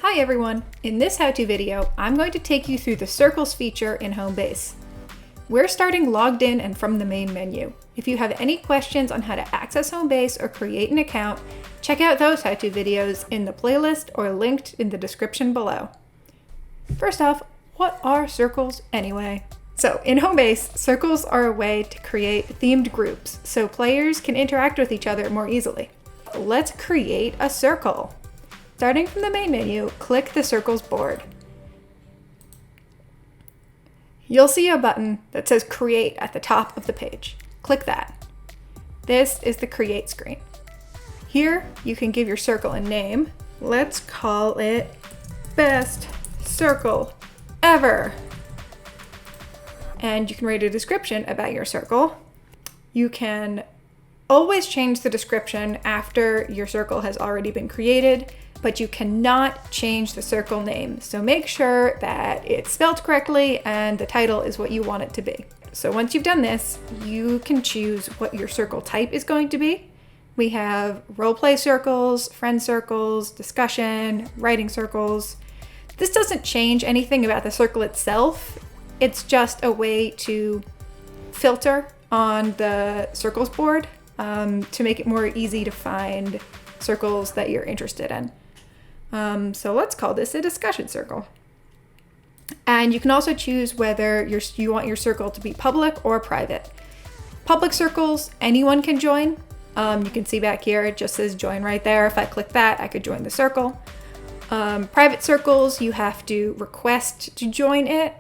Hi everyone! In this how-to video, I'm going to take you through the circles feature in Home Base. We're starting logged in and from the main menu. If you have any questions on how to access Home Base or create an account, check out those how-to videos in the playlist or linked in the description below. First off, what are circles anyway? So in Home Base, circles are a way to create themed groups so players can interact with each other more easily. Let's create a circle. Starting from the main menu, click the circles board. You'll see a button that says Create at the top of the page. Click that. This is the Create screen. Here, you can give your circle a name. Let's call it Best Circle Ever. And you can write a description about your circle. You can always change the description after your circle has already been created, but you cannot change the circle name. So make sure that it's spelled correctly and the title is what you want it to be. So once you've done this, you can choose what your circle type is going to be. We have roleplay circles, friend circles, discussion, writing circles. This doesn't change anything about the circle itself. It's just a way to filter on the circles board to make it more easy to find circles that you're interested in. So let's call this a discussion circle. And you can also choose whether you want your circle to be public or private. Public circles, anyone can join. You can see back here, it just says join right there. If I click that, I could join the circle. Private circles, you have to request to join it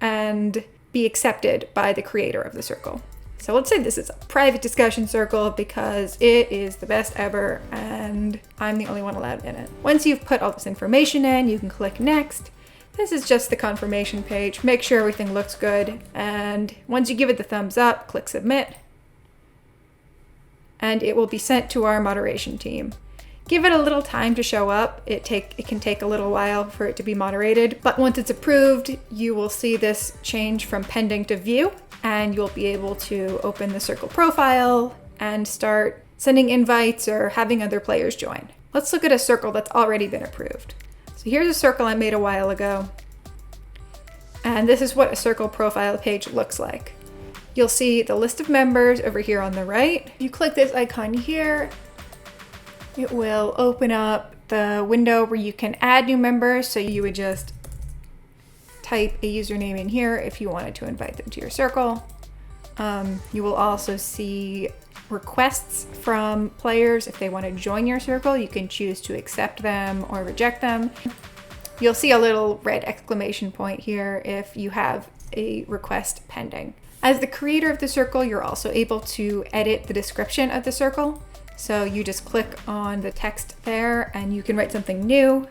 and be accepted by the creator of the circle. So let's say this is a private discussion circle because it is the best ever and I'm the only one allowed in it. Once you've put all this information in, you can click next. This is just the confirmation page. Make sure everything looks good. And once you give it the thumbs up, click submit. And it will be sent to our moderation team. Give it a little time to show up. It can take a little while for it to be moderated, but once it's approved, you will see this change from pending to view, and you'll be able to open the circle profile and start sending invites or having other players join. Let's look at a circle that's already been approved. So here's a circle I made a while ago, and this is what a circle profile page looks like. You'll see the list of members over here on the right. You click this icon here, it will open up the window where you can add new members. So you would just type a username in here if you wanted to invite them to your circle. You will also see requests from players. If they want to join your circle, you can choose to accept them or reject them. You'll see a little red exclamation point here if you have a request pending. As the creator of the circle, you're also able to edit the description of the circle. So you just click on the text there and you can write something new.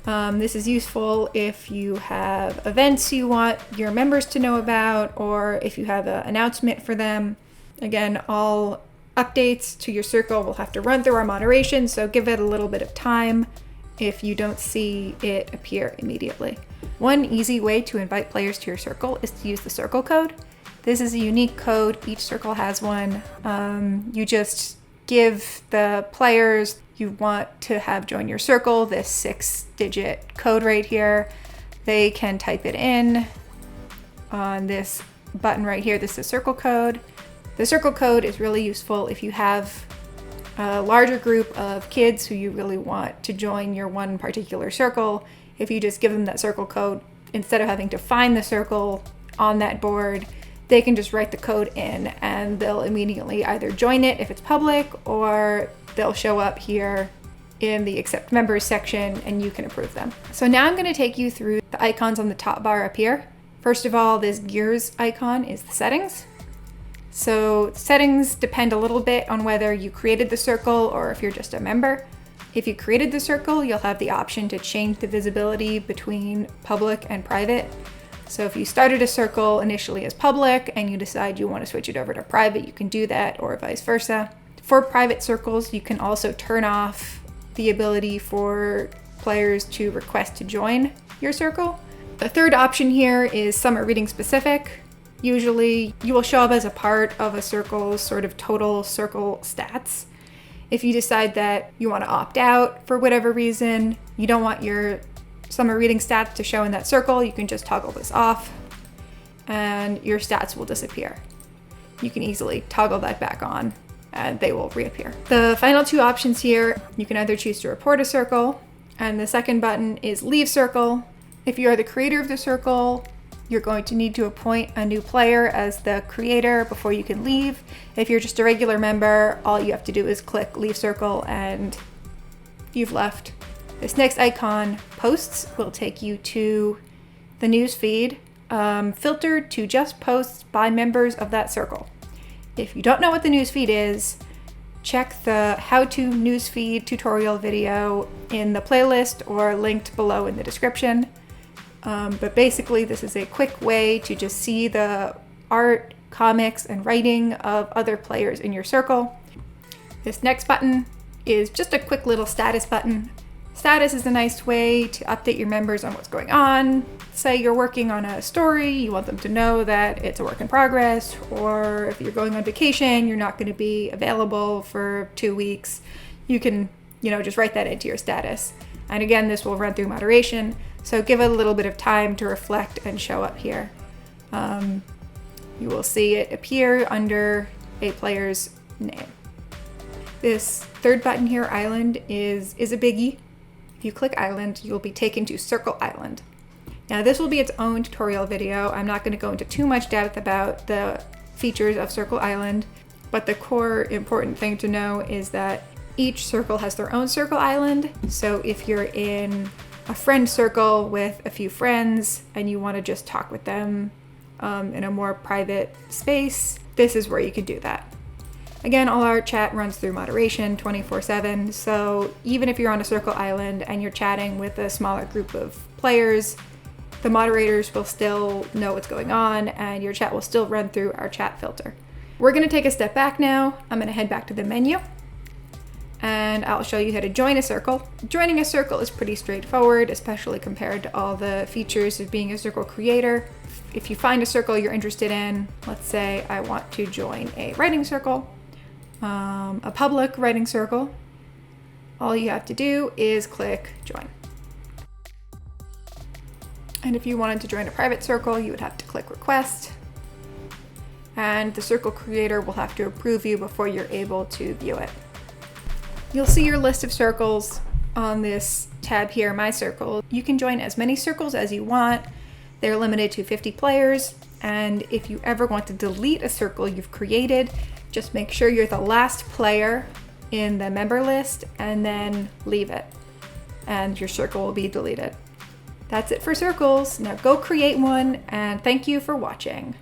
This is useful if you have events you want your members to know about, or if you have an announcement for them. Again, all updates to your circle will have to run through our moderation, so give it a little bit of time if you don't see it appear immediately. One easy way to invite players to your circle is to use the circle code. This is a unique code. Each circle has one. You just give the players you want to have join your circle this 6-digit code right here. They can type it in on this button right here. This is circle code. The circle code is really useful if you have a larger group of kids who you really want to join your one particular circle. If you just give them that circle code, instead of having to find the circle on that board, they can just write the code in and they'll immediately either join it if it's public, or they'll show up here in the accept members section and you can approve them. So now I'm going to take you through the icons on the top bar up here. First of all, this gears icon is the settings. So settings depend a little bit on whether you created the circle or if you're just a member. If you created the circle, you'll have the option to change the visibility between public and private. So if you started a circle initially as public and you decide you want to switch it over to private, you can do that, or vice versa. For private circles, you can also turn off the ability for players to request to join your circle. The third option here is summer reading specific. Usually you will show up as a part of a circle's sort of total circle stats. If you decide that you want to opt out for whatever reason, you don't want your summer reading stats to show in that circle, you can just toggle this off and your stats will disappear. You can easily toggle that back on and they will reappear. The final two options here, you can either choose to report a circle, and the second button is leave circle. If you are the creator of the circle, you're going to need to appoint a new player as the creator before you can leave. If you're just a regular member, all you have to do is click leave circle and you've left. This next icon, posts, will take you to the news feed, filtered to just posts by members of that circle. If you don't know what the news feed is, check the how-to newsfeed tutorial video in the playlist or linked below in the description. But basically, this is a quick way to just see the art, comics, and writing of other players in your circle. This next button is just a quick little status button. Status is a nice way to update your members on what's going on. Say you're working on a story, you want them to know that it's a work in progress, or if you're going on vacation, you're not going to be available for 2 weeks. You can, just write that into your status. And again, this will run through moderation, so give it a little bit of time to reflect and show up here. You will see it appear under a player's name. This third button here, Island, is a biggie. If you click Island, you'll be taken to Circle Island. Now this will be its own tutorial video. I'm not going to go into too much depth about the features of Circle Island, but the core important thing to know is that each circle has their own Circle Island. So if you're in a friend circle with a few friends and you want to just talk with them in a more private space, this is where you can do that. Again, all our chat runs through moderation 24/7, so even if you're on a Circle Island and you're chatting with a smaller group of players, the moderators will still know what's going on and your chat will still run through our chat filter. We're going to take a step back now. I'm going to head back to the menu and I'll show you how to join a circle. Joining a circle is pretty straightforward, especially compared to all the features of being a circle creator. If you find a circle you're interested in, let's say I want to join a writing circle, a public writing circle, all you have to do is click join. And if you wanted to join a private circle, you would have to click request, and the circle creator will have to approve you before you're able to view it. You'll see your list of circles on this tab here, My Circle. You can join as many circles as you want. They're limited to 50 players, and if you ever want to delete a circle you've created, just make sure you're the last player in the member list and then leave it, and your circle will be deleted. That's it for circles. Now go create one, and thank you for watching.